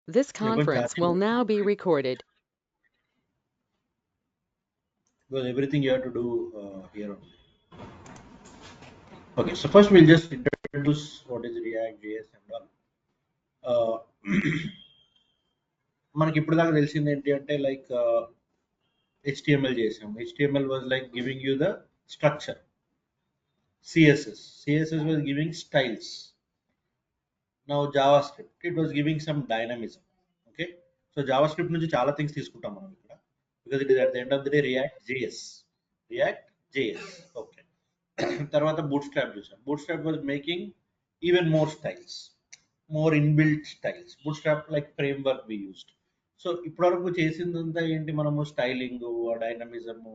This conference will now be recorded. Because everything you have to do here only. Okay, so first we'll just introduce what is React.js and all. మనకి ఇప్పుడు దాకా తెలిసింది ఏంటి అంటే like HTML చేసాం. HTML was like giving you the structure. CSS was giving styles. Now JavaScript, it was giving some dynamism. Okay, so JavaScript నుంచి చాలా things తీసుకుంటాం మనం ఇక్కడ because it is at the end of the day React.js. Okay. తర్వాత bootstrap చూసాం. Bootstrap was making even more styles, more inbuilt styles. Bootstrap like framework we used. So ఇప్పటివరకు చేసిందంతా ఏంటి, మనము స్టైలింగ్, డైనమిజము,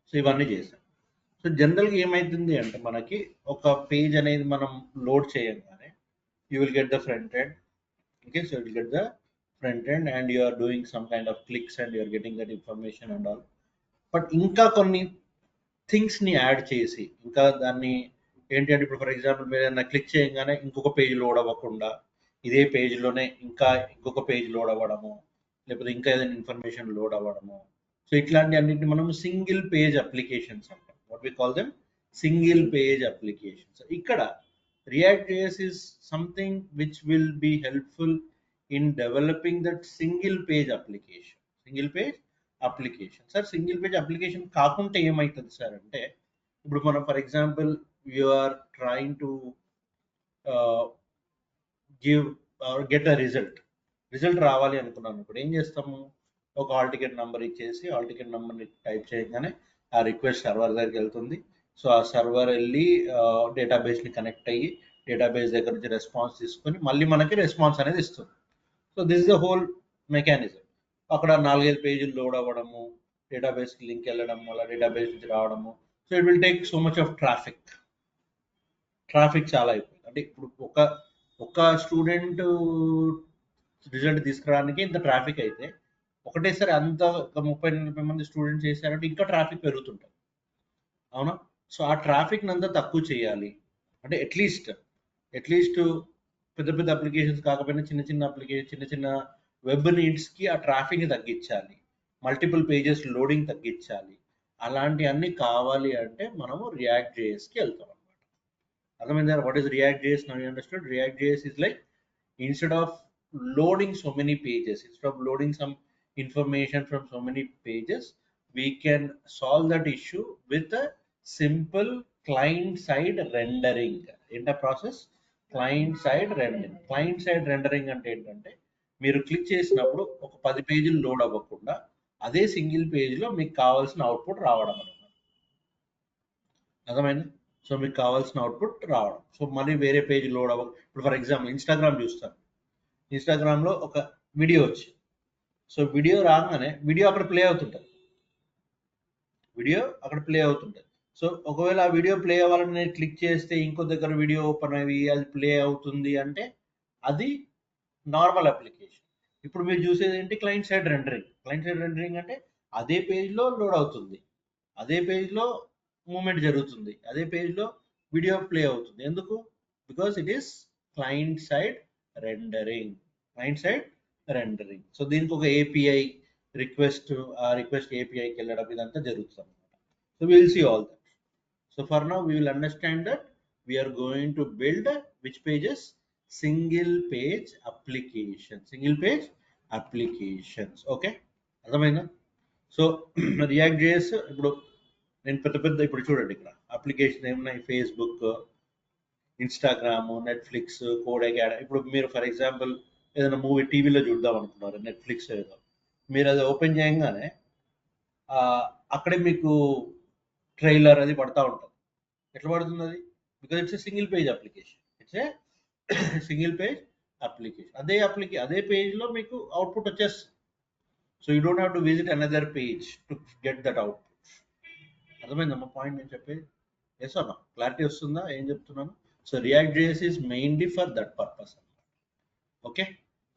సో ఇవన్నీ చేసాం. సో జనరల్గా ఏమైతుంది అంటే మనకి ఒక పేజ్ అనేది మనం లోడ్ చేయగానే you will get the front end. Okay, so will get the front end and you are doing some kind of clicks and you're getting that information and all. But ఇంకా కొన్ని థింగ్స్ని add చేసి ఇంకా దాన్ని ఏంటి అంటే, ఇప్పుడు for example మీరు ఏదైనా క్లిక్ చేయగానే ఇంకొక పేజ్ లోడ్ అవ్వకుండా ఇదే పేజ్లోనే ఇంకా ఇంకొక పేజ్ లోడ్ అవ్వడము, లేకపోతే ఇంకా ఏదైనా ఇన్ఫర్మేషన్ లోడ్ అవ్వడము. సో ఇట్లాంటి అన్నింటిని మనం సింగిల్ పేజ్ అప్లికేషన్స్ అంటాం. What we call them single page applications. ఇక్కడ React JS is something which will be helpful in developing that single page application. Single page application sir, single page application కాకుండా ఏమవుతుంది sir అంటే, ఇప్పుడు మనం for example you are trying to give get a result రావాలి అనుకున్నాను. ఇప్పుడు ఏం చేస్తాము, ఒక హాల్ టికెట్ నెంబర్ ఇచ్చేసి హాల్ టికెట్ నెంబర్ని టైప్ చేయగానే ఆ రిక్వెస్ట్ సర్వర్ దగ్గరికి వెళ్తుంది. సో ఆ సర్వర్ వెళ్ళి డేటాబేస్ని కనెక్ట్ అయ్యి డేటాబేస్ దగ్గర నుంచి రెస్పాన్స్ తీసుకొని మళ్ళీ మనకి రెస్పాన్స్ అనేది ఇస్తుంది. So this is the whole mechanism. అక్కడ 4-5 పేజీలు లోడ్ అవ్వడము, డేటాబేస్కి లింక్ వెళ్ళడము, అలా డేటాబేస్ నుంచి రావడము. So it will take so much of traffic చాలా అయిపోయింది. అంటే ఇప్పుడు ఒక స్టూడెంట్ రిజల్ట్ తీసుకురావడానికి ఇంత ట్రాఫిక్ అయితే, ఒకటేసారి అంత 30-40 మంది స్టూడెంట్స్ చేశారంటే ఇంకా ట్రాఫిక్ పెరుగుతుంటుంది. అవునా? సో ఆ ట్రాఫిక్ అంతా తక్కువ చేయాలి అంటే అట్లీస్ట్ పెద్ద పెద్ద అప్లికేషన్స్ కాకపోయినా చిన్న చిన్న అప్లికేషన్, చిన్న చిన్న వెబ్ నీడ్స్కి ఆ ట్రాఫిక్ని తగ్గించాలి, మల్టిపుల్ పేజెస్ లోడింగ్ తగ్గించాలి. అలాంటి అన్ని కావాలి అంటే మనము రియాక్ట్ జేఎస్కి వెళ్తాం అనమాట. అర్థమైందా? What is react JS? Now you understood. React JS is like instead of loading so many pages, instead of loading some information from so many pages, we can solve that issue with a simple client side rendering. In the process, client side rendering అంటే ఏంటంటే, మీరు click చేసినప్పుడు ఒక 10 పేజీలు load అవ్వకుండా అదే single పేజ్లో మీకు కావాల్సిన అవుట్పుట్ రావడం అనమాట. అర్థమైంది? సో మీకు కావాల్సిన అవుట్పుట్ రావడం. సో మళ్ళీ వేరే పేజ్ లోడ్ అవ్వ, ఇప్పుడు ఫర్ ఎగ్జాంపుల్ ఇన్స్టాగ్రామ్ చూస్తాను. ఇన్స్టాగ్రామ్లో ఒక వీడియో వచ్చి, సో వీడియో రాగానే వీడియో అక్కడ ప్లే అవుతుంటుంది. సో ఒకవేళ ఆ వీడియో ప్లే అవ్వాలని నేను క్లిక్ చేస్తే ఇంకో దగ్గర వీడియో ఓపెన్ అయ్యి అది ప్లే అవుతుంది అంటే అది నార్మల్ అప్లికేషన్. ఇప్పుడు మీరు చూసేది ఏంటి, క్లయింట్ సైడ్ రెండరింగ్ అంటే అదే పేజ్లో లోడ్ అవుతుంది, అదే పేజ్లో మూమెంట్ జరుగుతుంది, అదే పేజ్లో వీడియో ప్లే అవుతుంది. ఎందుకు? Because it is client side rendering. So దీనికి ఒక ఏపీఐ రిక్వెస్ట్, ఆ రిక్వెస్ట్ ఏపీఐకి వెళ్ళడం, ఇదంతా జరుగుతుంది అనమాట. So will see all that. So for now we will understand that we are going to build which pages? Single page applications. Okay, అర్థమైందా? So react JS ఇప్పుడు నేను పెద్ద ఇప్పుడు చూడండి, ఇక్కడ అప్లికేషన్ ఏమున్నాయి, ఫేస్బుక్, ఇన్స్టాగ్రామ్, నెట్ఫ్లిక్స్, కోడెక్. ఇప్పుడు మీరు ఫర్ ఎగ్జాంపుల్ ఏదైనా మూవీ టీవీలో చూద్దాం అనుకున్నారు, నెట్ఫ్లిక్స్ ఏదో, మీరు అది ఓపెన్ చేయగానే అక్కడే మీకు ట్రైలర్ అది పడతా ఉంటుంది. ఎట్లా పడుతుంది అది? Because it's a single page application. అదే పేజ్లో మీకు అవుట్పుట్ వచ్చేస్తుంది. So you don't have to visit another page to get that output. అర్థమైందమ్మా పాయింట్ నేను చెప్పేది? ఎస్ అమ్మా, క్లారిటీ వస్తుందా ఏం చెప్తున్నాను? So react JS is mainly for that purpose. Okay,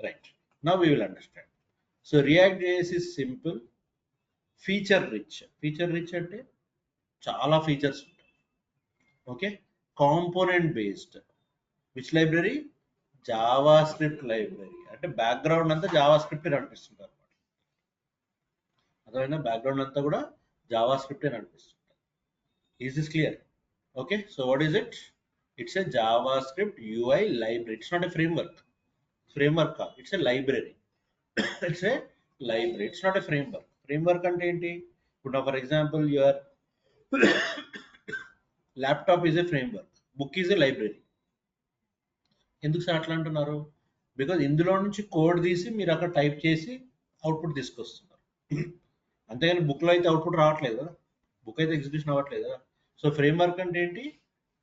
right. Now we will understand. So react JS is simple, feature rich అంటే చాలా features ఉంటాయి. Okay, component based. Which library? Java script library అంటే background అంతా JavaScript నడిపిస్తుంటారు. అర్థమైనా background అంతా కూడా JavaScript నడిపిస్తుంటారు. Is this clear? Okay, so what is it? It's a JavaScript UI library. It's not a framework. Framework కాదు, it's a library. It's a library, it's not a framework. Framework అంటే ఏంటి? ఇప్పుడు for example your laptop is a framework, book is a library. ఎందుకు sir అట్లా అంటున్నారు? Because ఇందులో నుంచి code తీసి మీరు అక్కడ టైప్ చేసి అవుట్పుట్ తీసుకొస్తున్నారు. అంతేగాని బుక్లో అయితే అవుట్పుట్ రావట్లేదు కదా, బుక్ అయితే ఎగ్జిక్యూషన్ అవ్వట్లేదు కదా. సో ఫ్రేమ్వర్క్ అంటే ఏంటి?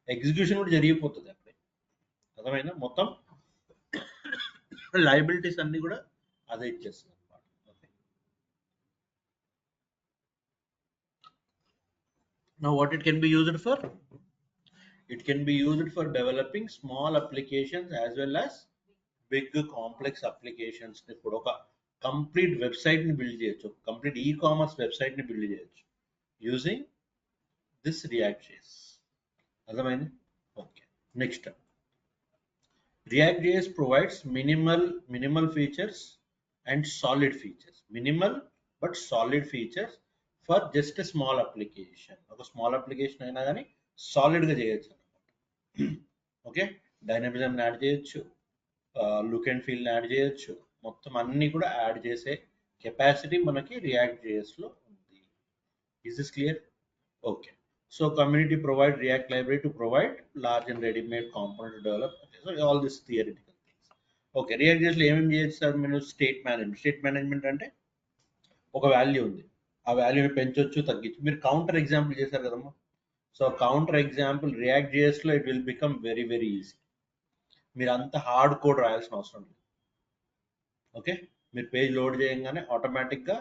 ఎగ్జిక్యూషన్ కూడా జరిగిపోతుంది అప్పుడే. అర్థమైందా? మొత్తం లయబిలిటీస్ అన్ని కూడా అదే ఇచ్చేస్తుంది అనమాట. Okay, now what it can be used for? It can be used for developing small applications as well as big complex applications. ఇప్పుడు ఒక కంప్లీట్ వెబ్సైట్ ని బిల్డ్ చేయొచ్చు, కంప్లీట్ ఈ-కామర్స్ వెబ్సైట్ ని బిల్డ్ చేయొచ్చు యూజింగ్ దిస్ రియాక్ట్ జేఎస్. అర్థమైంది? Okay, next React JS provides minimal features and solid features. Minimal but solid features for just a small application. ఒక small application అయినా కానీ సాలిడ్గా చేయొచ్చు అనమాట. ఓకే, డైనమిజం యాడ్ చేయొచ్చు, లుక్ అండ్ ఫీల్ యాడ్ చేయొచ్చు, మొత్తం అన్ని కూడా యాడ్ చేసే కెపాసిటీ మనకి రియాక్ట్ జేఎస్లో ఉంది. Is this clear? Okay, so community provide React library to provide large and ready-made component to develop. Okay, so all this theoretical things. Okay, React JS లో ఏమేమి చేయొచ్చు సార్? మీరు స్టేట్ మేనేజ్మెంట్ అంటే ఒక value ఉంది, ఆ వాల్యూని పెంచొచ్చు తగ్గించు. మీరు కౌంటర్ ఎగ్జాంపుల్ చేశారు కదమ్మా, సో కౌంటర్ ఎగ్జాంపుల్ రియాక్ట్ జేఎస్లో it will become very very easy. మీరు అంత హార్డ్ కోడ్ రాయాల్సిన అవసరం లేదు. ఓకే, మీరు పేజ్ లోడ్ చేయగానే ఆటోమేటిక్గా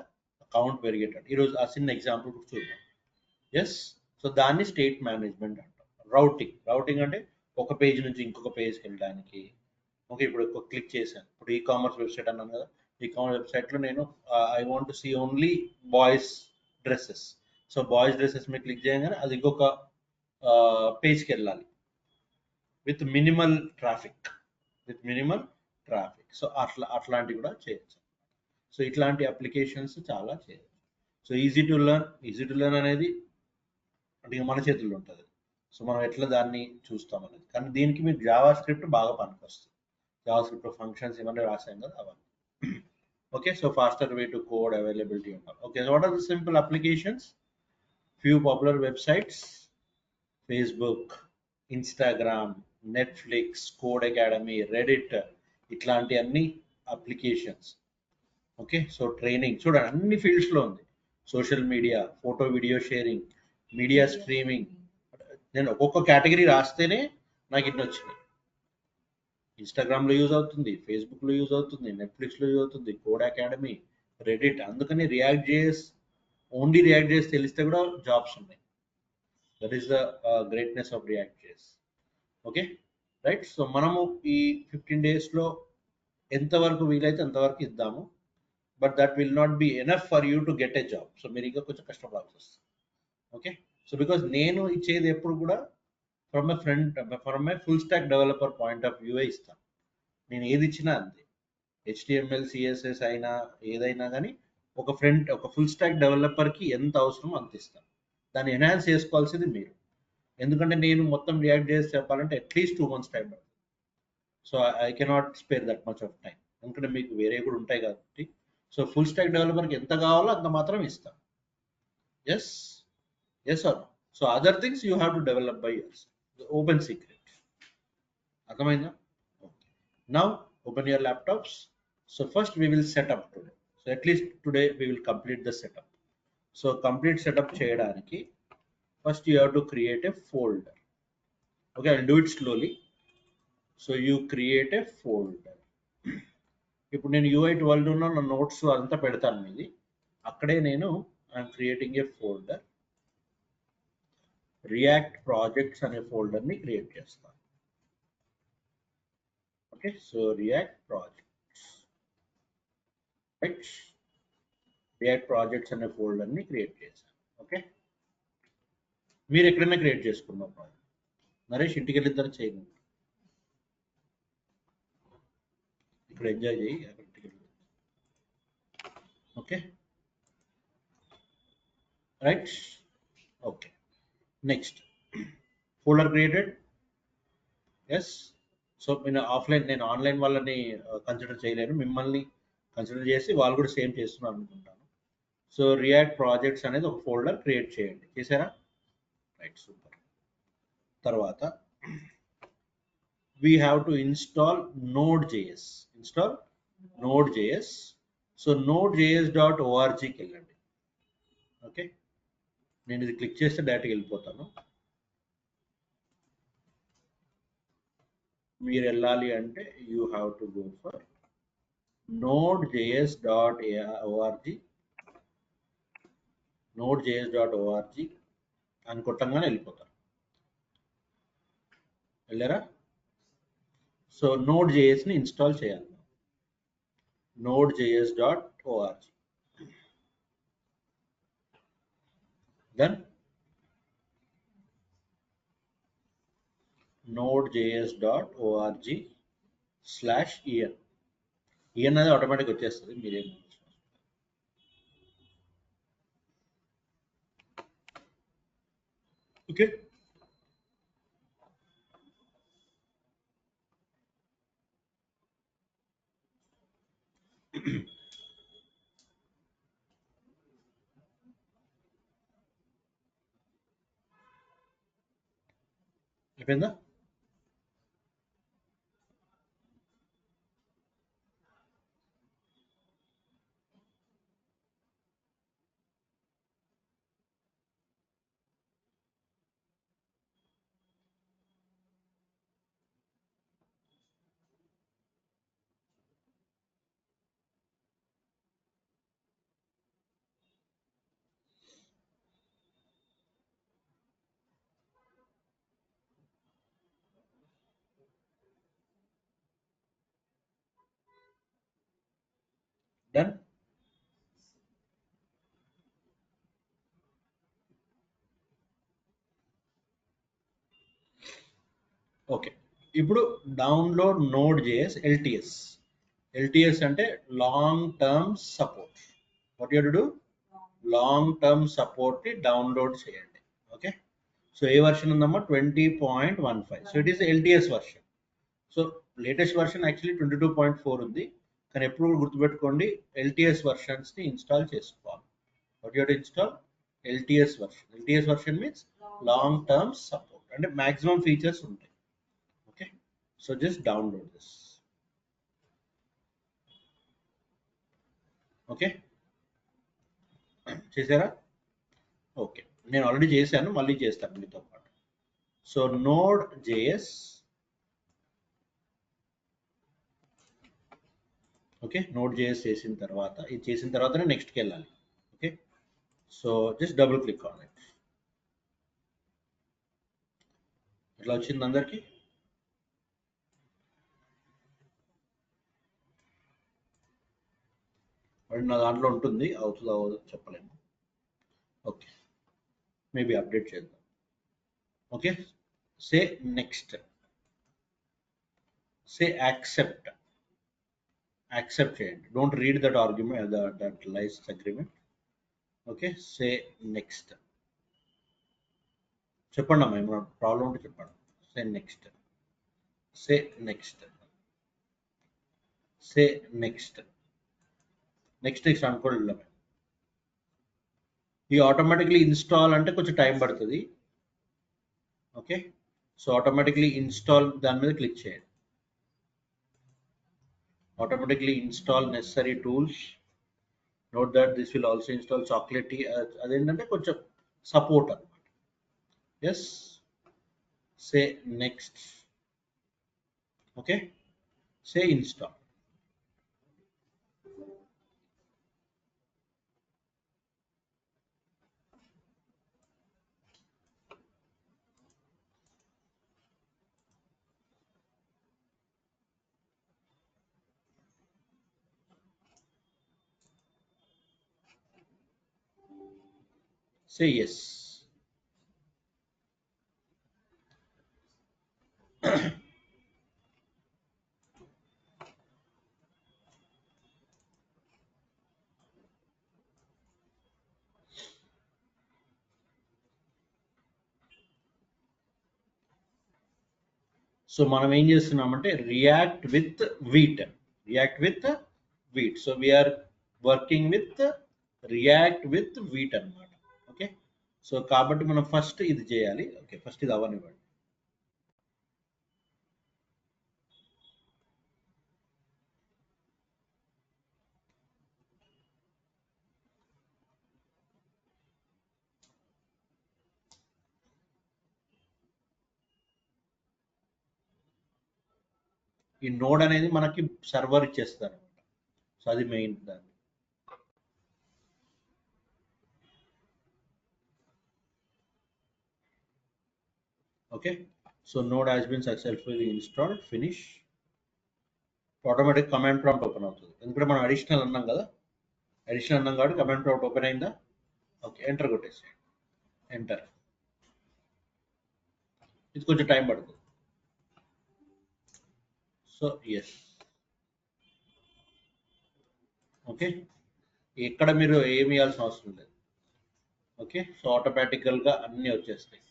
కౌంట్ పెరిగేటట్టు. ఈరోజు ఆ చిన్న ఎగ్జాంపుల్ చూద్దాం. ఎస్, సో దాన్ని స్టేట్ మేనేజ్మెంట్ అంటాం. రౌటింగ్ అంటే ఒక పేజ్ నుంచి ఇంకొక పేజ్కి వెళ్ళడానికి. ఓకే, ఇప్పుడు ఒక క్లిక్ చేశాను, ఇప్పుడు ఈ-కామర్స్ వెబ్సైట్ అన్నాను కదా, ఈ-కామర్స్ వెబ్సైట్లో నేను I want to see only boys dresses. So boys dresses మీద క్లిక్ చేయగానే అది ఇంకొక పేజ్కి వెళ్ళాలి విత్ మినిమల్ ట్రాఫిక్. సో అట్లాంటివి కూడా చేయొచ్చు. సో ఇట్లాంటి అప్లికేషన్స్ చాలా చేయొచ్చు. సో ఈజీ టు లెర్న్ అనేది అంటే మన చేతుల్లో ఉంటుంది. సో మనం ఎట్లా దాన్ని చూస్తాం అనేది. కానీ దీనికి మీరు జావా స్క్రిప్ట్ బాగా పనికొస్తుంది. జావా స్క్రిప్ట్ ఫంక్షన్స్ ఇవన్నీ రాసాం కదా అవన్నీ. Okay, so faster way to code availability ఉంటాం. Okay, so what are the simple applications? Few popular websites, Facebook, Instagram, Netflix, Code Academy, Reddit, ఇట్లాంటి అన్ని అప్లికేషన్స్. ఓకే, సో ట్రైనింగ్ చూడండి అన్ని ఫీల్డ్స్లో ఉంది. Social media, photo video sharing, media streaming. నేను ఒక్కొక్క category రాస్తేనే నాకు ఇన్ని వచ్చినాయి. ఇన్స్టాగ్రామ్లో యూజ్ అవుతుంది, ఫేస్బుక్లో యూజ్ అవుతుంది, నెట్ఫ్లిక్స్లో యూజ్ అవుతుంది, కోడ్ అకాడమీ, రెడిట్. అందుకని react JS, only react JS తెలిస్తే కూడా జాబ్స్ ఉన్నాయి. That is the greatness of react JS. Okay, right. So మనము ఈ 15 డేస్లో ఎంతవరకు వీలైతే అంతవరకు ఇద్దాము. But that will not be enough for you to get a job. So మీరు ఇంకా కొంచెం కష్టపడాల్సి వస్తుంది. ఓకే, సో బికాస్ నేను ఇచ్చేది ఎప్పుడు కూడా from A full stack developer point of view ఇస్తాను. నేను ఏది ఇచ్చినా అంతే, HTML CSS అయినా ఏదైనా కానీ ఒక ఫుల్ స్టాక్ డెవలపర్కి ఎంత అవసరమో అంత ఇస్తాను. దాన్ని ఎన్హాన్స్ చేసుకోవాల్సింది మీరు. ఎందుకంటే నేను మొత్తం రియాక్ట్ చేసి చెప్పాలంటే అట్లీస్ట్ 2 months టైం పడుతుంది. So I cannot spare that much of time, ఎందుకంటే మీకు వేరే కూడా ఉంటాయి కాబట్టి. సో ఫుల్ స్టాక్ డెవలపర్కి ఎంత కావాలో అంత మాత్రం ఇస్తాం. Yes or no? So other things you have to develop by yours, open secret. అర్థమైందా? Now open your laptops. So first we will set up today. So at least today we will complete the setup. So complete setup చేయడానికి first you have to create a folder. Okay, I will do it slowly. So you create a folder. ఇప్పుడు నేను UI12 ఉన్న నా notes అంతా పెడతాను మీది. అక్కడే నేను I'm creating a folder, react projects అనే ఫోల్డర్ని క్రియేట్ చేస్తాను. Okay, so react projects, right, react projects అనే ఫోల్డర్ని క్రియేట్ చేశాను. ఓకే, మీరు ఎక్కడైనా క్రియేట్ చేసుకున్నాం. నరేష్ ఇంటికి వెళ్ళిద్దరు చేయండి. ఇక్కడ ఎంజాయ్ చేయి. Okay, right. Okay, next folder created. Yes. So నేను ఆన్లైన్ వాళ్ళని కన్సిడర్ చేయలేను, మిమ్మల్ని కన్సిడర్ చేసి వాళ్ళు కూడా సేమ్ చేస్తున్నారు అనుకుంటాను. సో రియాక్ట్ ప్రాజెక్ట్స్ అనేది ఒక ఫోల్డర్ క్రియేట్ చేయండి. చేశారా? Right, super. తర్వాత we have to install node.js. Install node.js. So nodejs.org కి వెళ్ళండి. ఓకే, నేను ఇది క్లిక్ చేస్తే డైరెక్ట్గా వెళ్ళిపోతాను. మీరు వెళ్ళాలి అంటే you have to go for nodejs.org. nodejs.org అని కొట్టంగానే వెళ్ళిపోతారు. వెళ్ళారా? సో node.js ని ఇన్స్టాల్ చేయాలి. nodejs.org. Then nodejs.org/en. en అనేది ఆటోమేటిక్ వచ్చేస్తుంది, మీరేం ఓకే. అయిపోయిందా? డన్. ఓకే, ఇప్పుడు డౌన్లోడ్ node.js LTS. LTS అంటే long term support. What you do? Long term support ని డౌన్లోడ్ చేయండి. ఓకే, సో ఏ వర్షన్ ఉందమ్మా? 20.15. So it is LTS version. So latest version actually 22.4 ఉంది, కానీ ఎప్పుడు గుర్తుపెట్టుకోండి LTS వర్షన్స్ ని ఇన్స్టాల్ చేసుకోవాలి. What you to install? LTS version. LTS version means long term support, అంటే మాక్సిమం ఫీచర్స్ ఉంటాయి. Okay, so just download this. Okay, చేశారా? Okay, నేను ఆల్రెడీ చేశాను, మళ్ళీ చేస్తాను మీతో పాటు. So node.js. ఓకే, node.js చేసిన తర్వాత, ఇది చేసిన తర్వాతనే నెక్స్ట్కి వెళ్ళాలి. Okay, so just double click on it. ఎట్లా వచ్చింది అందరికి? మరి నా దాంట్లో ఉంటుంది, అవుతుందో చెప్పలేము. ఓకే, మేబీ అప్డేట్ చేద్దాం. Okay, say next, say accept. Accept చేయండి, don't read that argument, that licence agreement. Okay, say next. చెప్పండి అమ్మా, ఏమైనా ప్రాబ్లం ఉంటే చెప్పండి. Say next, say next, say next. Next next అనుకోలేదు. ఈ ఆటోమేటిక్లీ ఇన్స్టాల్ అంటే కొంచెం టైం పడుతుంది. ఓకే, సో ఆటోమేటిక్లీ ఇన్స్టాల్ దాని మీద క్లిక్ చేయండి. Automatically install necessary tools. Note that this will also install chocolate. అదేంటంటే కొంచెం సపోర్ట్ అనమాట. Yes, say next. Okay, say install. Say yes. So మనం ఏం చేస్తున్నామంటే React with Vite. So we're working with React with Vite అనమాట. Okay, so కాబట్టి మనం first ఇది చేయాలి. ఓకే, ఫస్ట్ ఇది అవనివ్వండి. ఈ నోడ్ అనేది మనకి సర్వర్ ఇచ్చేస్తారు అనమాట. సో అది మెయిన్ దాన్ని. Okay, so node has been successfully installed. Finish. Automatic command prompt open అవుతుంది. ఎందుకంటే మనం అడిషనల్ అన్నాం కదా, అడిషనల్ అన్నాం కాబట్టి కమాండ్ ప్రాంప్ట్ ఓపెన్ అయిందా. ఓకే, ఎంటర్ కొట్టేసి ఎంటర్. ఇది కొంచెం టైం పడుతుంది. So yes. ఓకే, ఇక్కడ మీరు ఏమి ఇవ్వాల్సిన అవసరం లేదు. ఓకే, సో ఆటోమేటికల్గా అన్నీ వచ్చేస్తాయి.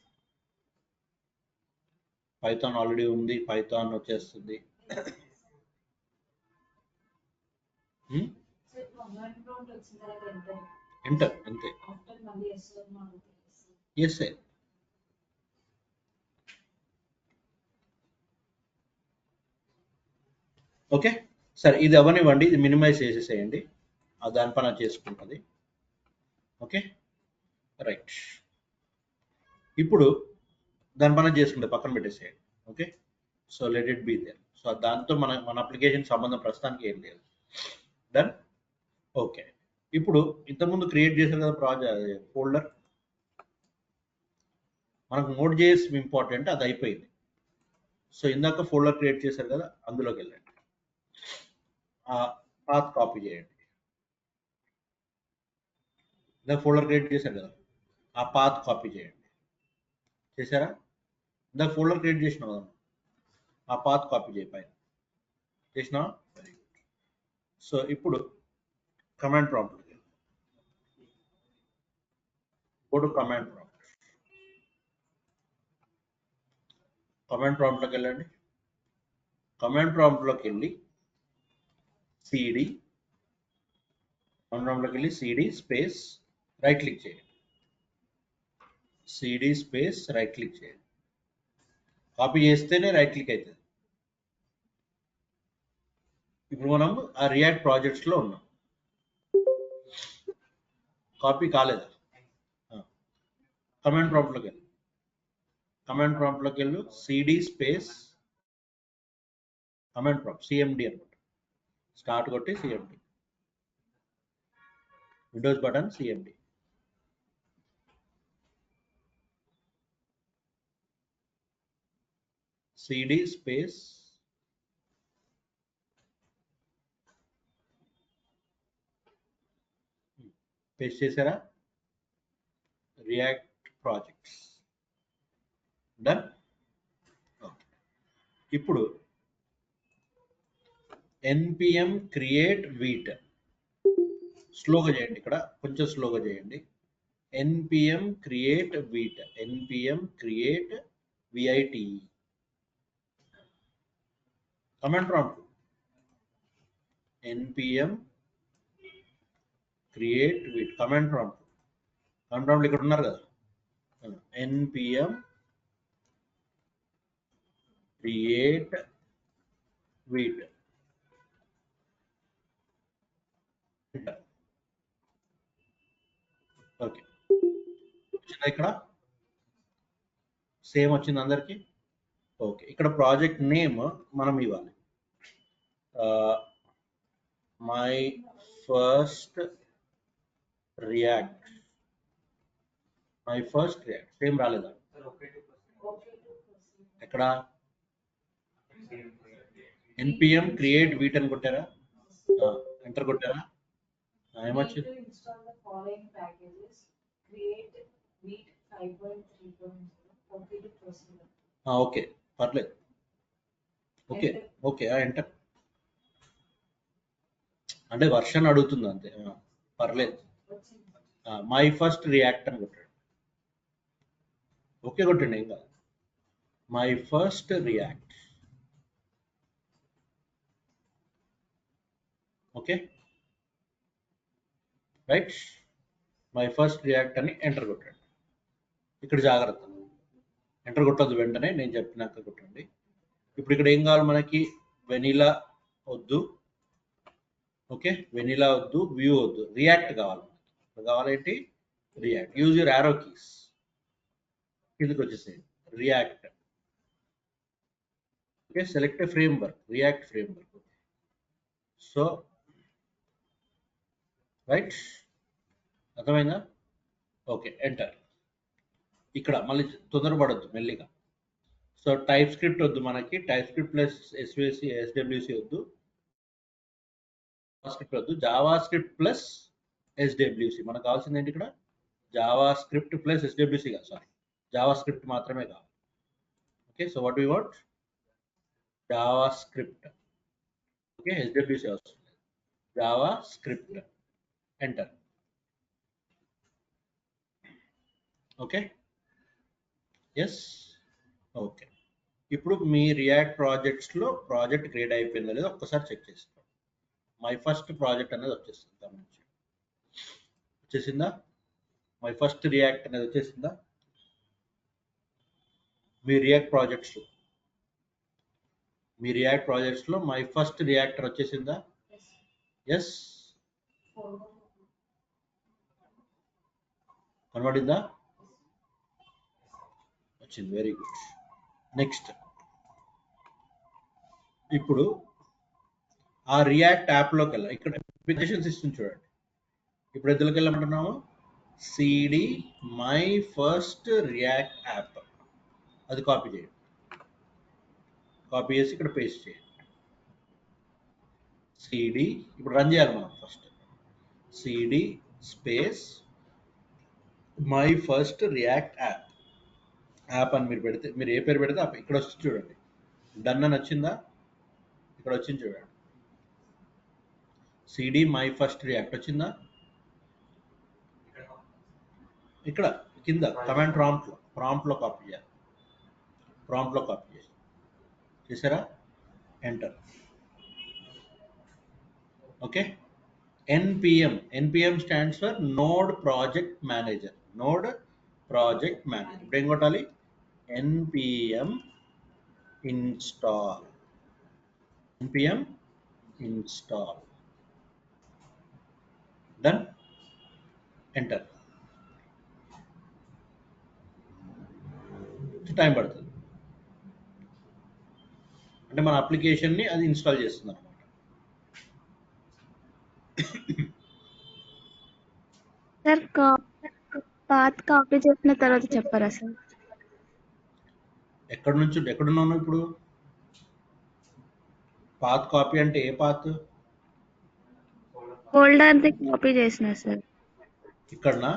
పైథాన్ ఆల్రెడీ ఉంది, పైథాన్ వచ్చేస్తుంది. ఎంటర్ అంతే. Yes sir. ఓకే, సరే ఇది అవనివ్వండి, ఇది మినిమైజ్ చేసేసేయండి, దాని పని చేసుకుంటుంది. Okay, right. ఇప్పుడు దాని పని చేసుకుంటే పక్కన పెట్టేసేయండి. Okay, so let it be there. So దాంతో మన అప్లికేషన్ సంబంధం ప్రస్తుతానికి ఏం లేదు. డన్. ఓకే, ఇప్పుడు ఇంతకుముందు క్రియేట్ చేశారు కదా ప్రాజెక్ట్ ఫోల్డర్, మనకు నోడ్ జేఎస్ ఇంపార్టెంట్, అది అయిపోయింది. సో ఇందాక ఫోల్డర్ క్రియేట్ చేశారు కదా, అందులోకి వెళ్ళండి. పాత్ కాపీ చేయండి. ఇందాక ఫోల్డర్ క్రియేట్ చేశారు కదా, ఆ పాత్ కాపీ చేయండి. చేశారా? ఇందాక ఫోల్డర్ క్రియేట్ చేసిన కదా, ఆ పాత్ కాపీ చేయి పైన. చేసినా? Very good. సో ఇప్పుడు command prompt, go to command prompt. Command ప్రాంప్ట్లోకి వెళ్ళండి. కమాండ్ ప్రాంప్ట్లోకి వెళ్ళి సిడి, కమాండ్ ప్రాంప్ట్లోకి వెళ్ళి సిడి స్పేస్ రైట్ క్లిక్ చేయండి. సిడి స్పేస్ రైట్ క్లిక్ చేయండి. కాపీ చేస్తేనే రైట్ క్లిక్ అవుతుంది. ఇప్పుడు మనం ఆ రియాక్ట్ ప్రాజెక్ట్స్లో ఉన్నాం. కాపీ కాలేదా? కమాండ్ ప్రాంప్ట్లోకి వెళ్ళి, కమాండ్ ప్రాంప్ట్లోకి వెళ్ళు, CD space command prompt CMD అనమాట. స్టార్ట్ కొట్టి CMD, Windows button CMD. CD space paste చేశారా? React projects. డన్. ఇప్పుడు npm క్రియేట్ వీట్ స్లోగా చేయండి, ఇక్కడ కొంచెం స్లోగా చేయండి. npm create Vite, npm create V I T. Command prompt npm create Vite, command prompt. Command prompt ఇక్కడ ఉన్నారు కదా, npm క్రియేట్ వీట్. ఓకే, వచ్చిందా? ఇక్కడ సేమ్ వచ్చింది అందరికి. ఓకే, ఇక్కడ ప్రాజెక్ట్ నేమ్ మనం ఇవ్వాలి. My first react, my first react. Same రాలేదా? ఎక్కడ npm క్రియేట్ వీట్ అని కొట్టారా? ఎంటర్ కొట్టారా? ఏమొచ్చింది? ఓకే, పర్లేదు. Okay okay, enter. అంటే వర్షన్ అడుగుతుంది అంతే, పర్లేదు. మై ఫస్ట్ రియాక్ట్ అని కొట్టాడు. ఓకే కొట్టండి, ఏం కాదు. My first react. Okay right. My first React అని ఎంటర్ కొట్టండి. ఇక్కడ జాగ్రత్త, ఎంటర్ కొట్టద్దు, వెంటనే నేను చెప్పినాక కొట్టండి. ఇప్పుడు ఇక్కడ ఏం కావాలి మనకి? వెనిలా వద్దు, ఓకే, వెనిలా వద్దు, వ్యూ వద్దు, రియాక్ట్ కావాలి. ఇప్పుడు కావాలేంటి? React. Use your arrow keys, కిందకి వచ్చేసేయండి, React. Okay, select framework, React framework. So right, అర్థమైందా? Okay, enter. ఇక్కడ మళ్ళీ తొందరపడద్దు, మెల్లిగా. సో టైప్ స్క్రిప్ట్ వద్దు మనకి, టైప్ స్క్రిప్ట్ ప్లస్ ఎస్డబ్ల్యూసి వద్దు, స్క్రిప్ట్ వద్దు, జావా స్క్రిప్ట్ ప్లస్ ఎస్డబ్ల్యూసి. మనకు కావాల్సింది ఏంటి ఇక్కడ? జావా స్క్రిప్ట్ ప్లస్ ఎస్డబ్ల్యూసి కాదు, సారీ, జావా స్క్రిప్ట్ మాత్రమే కావాలి. Okay, so what we want? JavaScript. Okay, SWC అవసరం లేదు, JavaScript. Enter. Okay, yes. Okay, ఇప్పుడు మీ రియాక్ట్ ప్రాజెక్ట్స్లో ప్రాజెక్ట్ క్రియేట్ అయిపోయిందో లేదో ఒక్కసారి చెక్ చేసుకోండి. మై ఫస్ట్ ప్రాజెక్ట్ అనేది వచ్చేస్తుంది, గమనించి. వచ్చేసిందా? మై ఫస్ట్ రియాక్ట్ అనేది వచ్చేసిందా? మీ రియాక్ట్ ప్రాజెక్ట్స్లో మై ఫస్ట్ రియాక్టర్ వచ్చేసిందా? ఎస్, కనబడిందా? వచ్చింది, వెరీ గుడ్. నెక్స్ట్, ఇప్పుడు ఆ రియాక్ట్ యాప్లోకి వెళ్ళాలి. ఇక్కడ అప్లికేషన్స్ ఇస్తుంది చూడండి. ఇప్పుడు ఎందులోకి వెళ్ళమంటున్నాము? CD my first React app, అది కాపీ చేయండి. కాపీ చేసి ఇక్కడ పేస్ట్ చేయండి. సిడి, ఇప్పుడు రన్ చేయాలి మనం. First CD space my first React app అని మీరు పెడితే, మీరు ఏ పేరు పెడితే ఇక్కడ వచ్చి చూడండి, డన్ అని వచ్చిందా? ఇక్కడ వచ్చింది చూడండి, సిడి మై ఫస్ట్ రియాక్ట్ వచ్చిందా? ఇక్కడ కింద కమాండ్ ప్రాంప్ట్లో కాపీ చేయాలి. ప్రాంప్ట్లో కాపీ చేసి చేసారా? Enter. Okay, npm stands for node project manager. ఇప్పుడు ఏం కొట్టాలి? npm install. Done. Enter. Time పడుతుంది, అంటే మన అప్లికేషన్ని అది ఇన్స్టాల్ చేస్తుంది అనమాట. సార్ పాత్ కాపీ చేసిన తర్వాత చెప్పారా సార్? ఎక్కడున్నాను ఇప్పుడు? పాత్ కాపీ అంటే ఏ పాత్? ఫోల్డర్ ది కాపీ చేసిన సార్. ఇక్కడనా?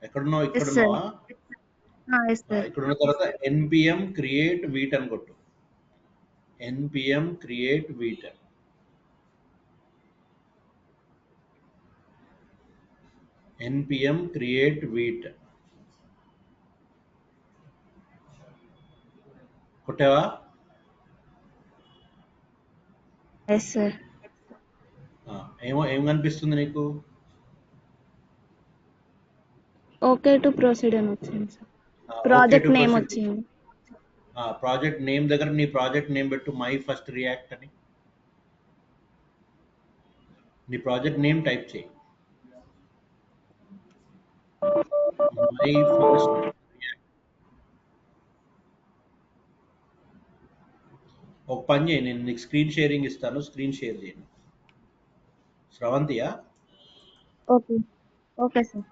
ఎక్కడున్నావు? Yes, sir. ఇక్కడున్నావా? Yes sir. ఇక్కడున్న తర్వాత npm క్రియేట్ వీట్ అని కొట్టు. npm create Vite. npm create Vite కొట్టావా? Yes sir. ఏం కనిపిస్తుంది నీకు? ఓకే టు ప్రొసీడ్ అని వచ్చింది సార్. ప్రాజెక్ట్ నేమ్ వచ్చింది. ప్రాజెక్ట్ నేమ్ దగ్గర నీ ప్రాజెక్ట్ నేమ్ పెట్టు, మై ఫస్ట్ రియాక్ట్ అని. నీ ప్రాజెక్ట్ నేమ్ టైప్ చేయి, మై ఫస్ట్. ఒక పని చేయి, నేను నీకు స్క్రీన్ షేరింగ్ ఇస్తాను, స్క్రీన్ షేర్ చేయండి. శ్రవంతియా? Okay, okay sir.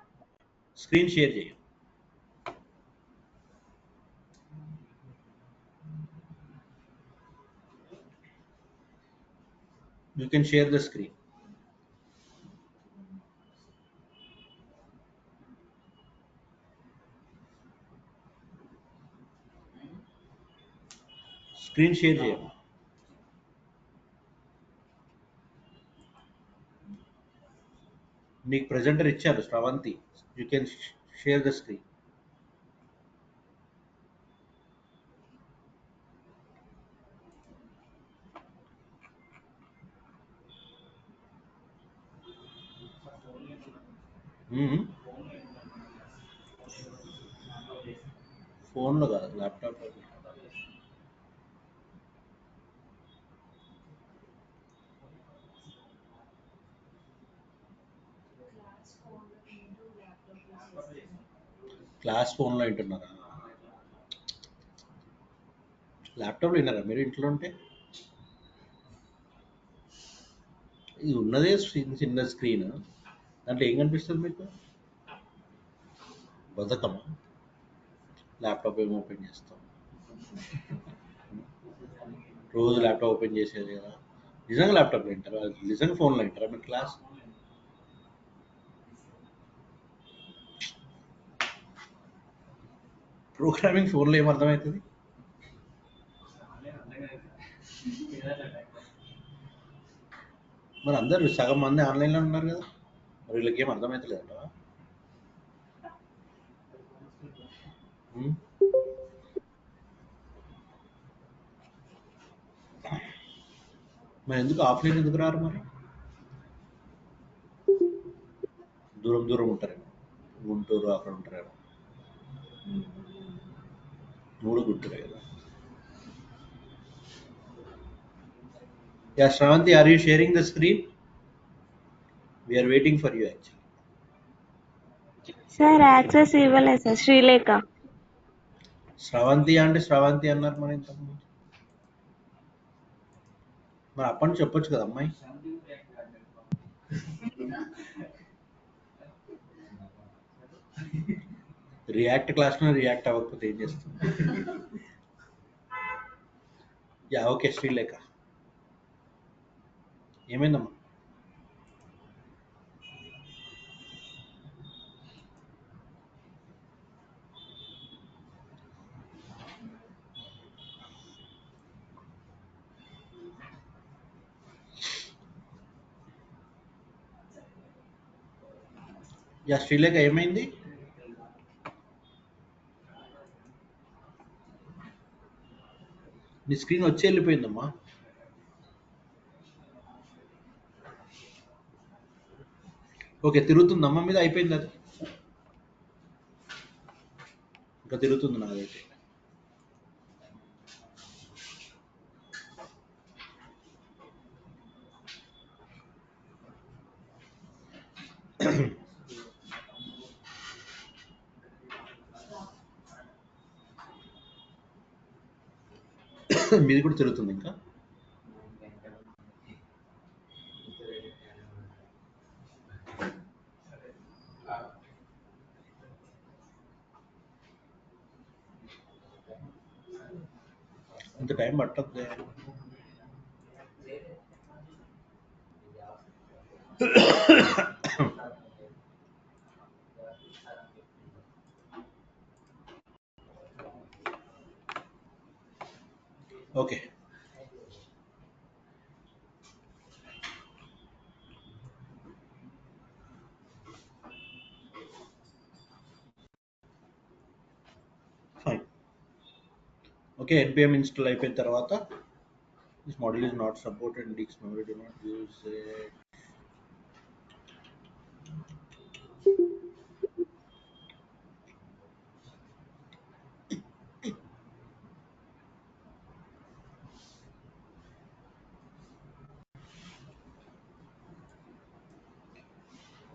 Screen share చేయి. You can share the screen. Screen share చేయండి. నీకు ప్రెజెంటర్ ఇచ్చారు Sravanthi, you can share the screen. ఫోన్లో కాదు, ల్యాప్టాప్. క్లాస్ ఫోన్లో వింటున్నారా? ల్యాప్టాప్లో విన్నారా మీరు ఇంట్లో ఉంటే? ఇది ఉన్నదే చిన్న స్క్రీన్, దాంట్లో ఏం కనిపిస్తుంది మీకు? బద్ధకమా? ల్యాప్టాప్ ఏమో ఓపెన్ చేస్తాం, రోజు ల్యాప్టాప్ ఓపెన్ చేసేది కదా. నిజంగా ల్యాప్టాప్లో వింటారా? నిజంగా ఫోన్లో వింటారా మీరు క్లాస్? ప్రోగ్రామింగ్ ఫోన్లో ఏం అర్థమవుతుంది? మరి అందరు సగం మంది ఆన్లైన్లో ఉన్నారు కదా, మరి వీళ్ళకి ఏం అర్థమవుతలేదంట? మరి ఎందుకు ఆఫ్లైన్ ఎందుకు రారు? మరి దూరం దూరం ఉంటారేమో, గుంటూరు అక్కడ ఉంటారేమో. మూడు గుంటూరే కదా. Yeah Sravanthi, are you sharing the screen? We are waiting for you actually. Sir access ఇవ్వలేదు సార్. శ్రీలేఖ. శ్రవంతి అంటే శ్రవంతి అన్నారు మరి ఇంతకుముందు. మరి అప్పటి నుంచి చెప్పొచ్చు కదా అమ్మాయి. రియాక్ట్ క్లాస్లో రియాక్ట్ అవ్వకపోతే ఏం చేస్తుంది? యా ఓకే శ్రీలేఖ, ఏమైందమ్మా? యా శ్రీలేఖ, ఏమైంది? నీ స్క్రీన్ వచ్చి వెళ్ళిపోయిందమ్మా. ఓకే, తిరుగుతుందమ్మా మీద, అయిపోయింది అది. ఇంకా తిరుగుతుంది నాదైతే. మీది కూడా తిరుగుతుంది ఇంకా. ఇంత టైం పట్టద్దే. Okay, fine. Okay, npm install అయిపోయిన తర్వాత this model is not supported in disk memory, do not use it.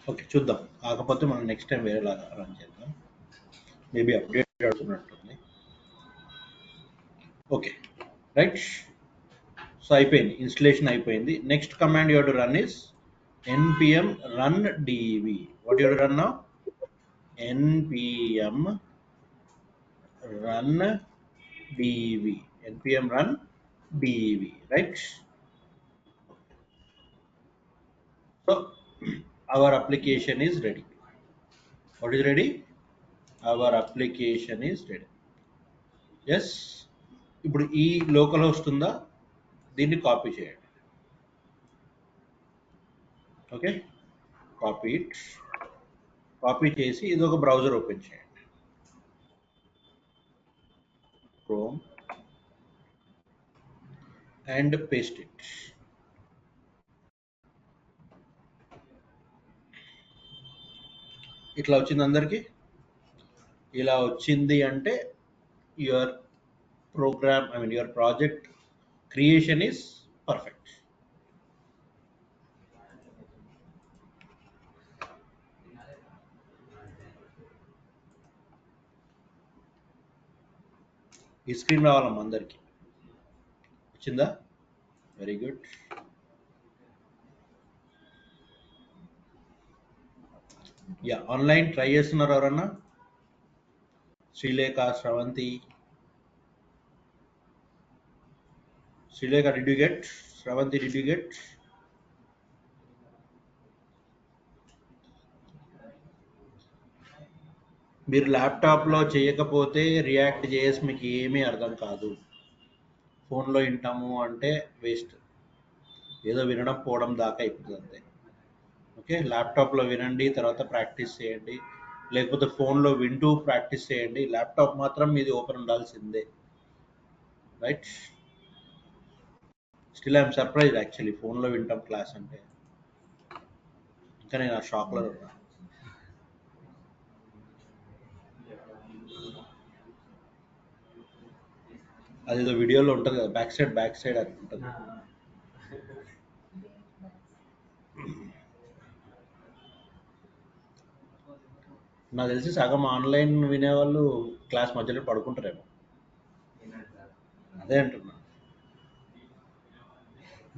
Okay చూద్దాం, కాకపోతే మనం నెక్స్ట్ టైం వేరేలాగా రన్ చేద్దాం. మేబీ అప్డేట్ అవుతున్నట్టుంది. Okay right. సో అయిపోయింది, ఇన్స్టలేషన్ అయిపోయింది. Next command you to run is npm run dev. What you run now? npm run dev. npm run dev, right? So our application is ready. What is ready? Our application is ready. Yes. ఇప్పుడు ఈ local host ఉందా, దీన్ని copy చేయండి. Okay, copy it. Copy చేసి ఇది ఒక browser open చేయండి, Chrome, and paste it. ఇట్లా వచ్చింది అందరికి. ఇలా వచ్చింది అంటే your program, I mean your project creation is perfect. ఈ స్క్రీన్ రావాలమ్మా అందరికి. వచ్చిందా? Very good. Yeah, online try చేస్తున్నారు ఎవరన్నా? Srilekha, Sravanthi. Srilekha, did you get? Sravanthi, did you get? మీరు ల్యాప్టాప్లో చేయకపోతే రియాక్ట్ చేసి మీకు ఏమీ అర్థం కాదు. ఫోన్లో వింటాము అంటే వేస్ట్, ఏదో వినడం పోవడం దాకా అయిపోతుంది అంతే. ఓకే, ల్యాప్టాప్లో వినండి, తర్వాత ప్రాక్టీస్ చేయండి, లేకపోతే ఫోన్లో వింటూ ప్రాక్టీస్ చేయండి. ల్యాప్టాప్ మాత్రం మీది ఓపెన్ ఉండాల్సిందే, right? Still I'm surprise actually, ఫోన్లో వింటాం క్లాస్ అంటే. ఇంకా నేను ఆ షాక్లో ఉన్నా. అదేదో వీడియోలో ఉంటుంది కదా, బ్యాక్ సైడ్ అది ఉంటుంది. నాకు తెలిసి సగం ఆన్లైన్ వినేవాళ్ళు క్లాస్ మధ్యలో పడుకుంటారేమో. అదే అంటున్నా,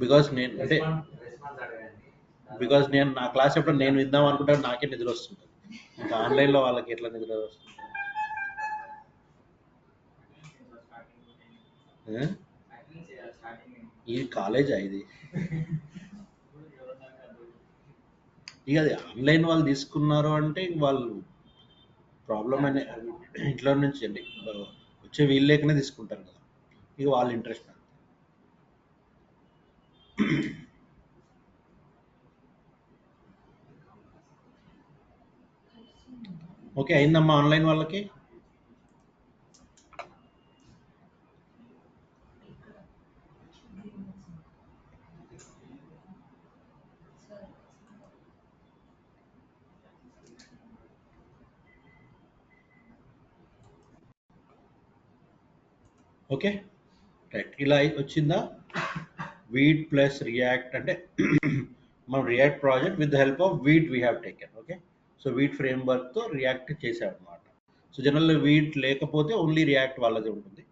బికాస్ నేను నా క్లాస్ ఎప్పుడు నేను విందాం అనుకుంటాను, నాకే నిద్ర వస్తుంది. ఇంకా ఆన్లైన్లో వాళ్ళకి ఎట్లా నిద్ర వస్తుంది? ఇది కాలేజా ఇది? ఇక అది ఆన్లైన్ వాళ్ళు తీసుకున్నారు అంటే వాళ్ళు ప్రాబ్లం అనే ఇంట్లో నుంచి అండి వచ్చే వీళ్ళు లేకనే తీసుకుంటారు కదా, ఇక వాళ్ళ ఇంట్రెస్ట్. ఓకే, అయిందమ్మా ఆన్లైన్ వాళ్ళకి? ఓకే రైట్, ఇలా వచ్చిందా? వీట్ ప్లస్ రియాక్ట్ అంటే మనం React project with the help of Vite we have taken. Okay, so Vite ఫ్రేమ్వర్క్తో రియాక్ట్ చేసామన్నమాట. సో జనరల్ వీట్ లేకపోతే ఓన్లీ రియాక్ట్ వాళ్ళది ఉంటుంది.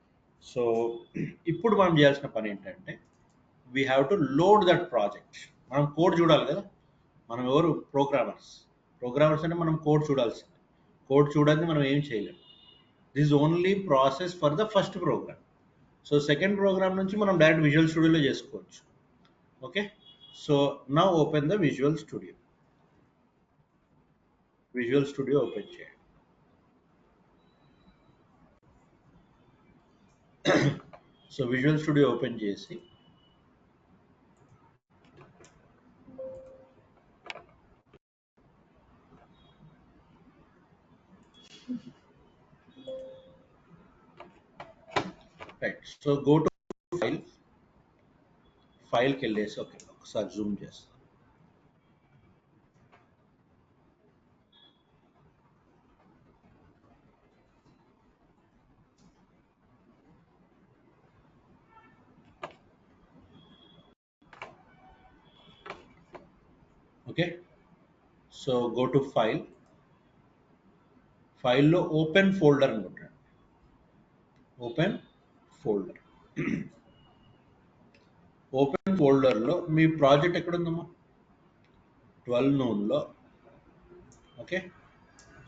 సో ఇప్పుడు మనం చేయాల్సిన పని ఏంటంటే we have to load that project. మనం కోడ్ చూడాలి కదా, మనం ఎవరు? ప్రోగ్రామర్స్ అంటే మనం కోడ్ చూడాల్సిందే. కోడ్ చూడండి మనం ఏం చేయలేము. This only process for the first program. So second program నుంచి మనం డైరెక్ట్ విజువల్ స్టూడియోలో చేసుకోవచ్చు. Okay, so now open the Visual Studio. Visual Studio open చేయండి. సో విజువల్ స్టూడియో ఓపెన్ చేసి రైట్, సో గో టు ఫైల్కి వెళ్ళేసి ఓకే ఒకసారి zoom చేస్తాను. ఓకే, సో గో టు ఫైల్లో ఓపెన్ ఫోల్డర్ అనుకుంటాను. Open folder. ఓపెన్ ఫోల్డర్లో మీ ప్రాజెక్ట్ ఎక్కడుందమ్మా? 12 noonలో. ఓకే,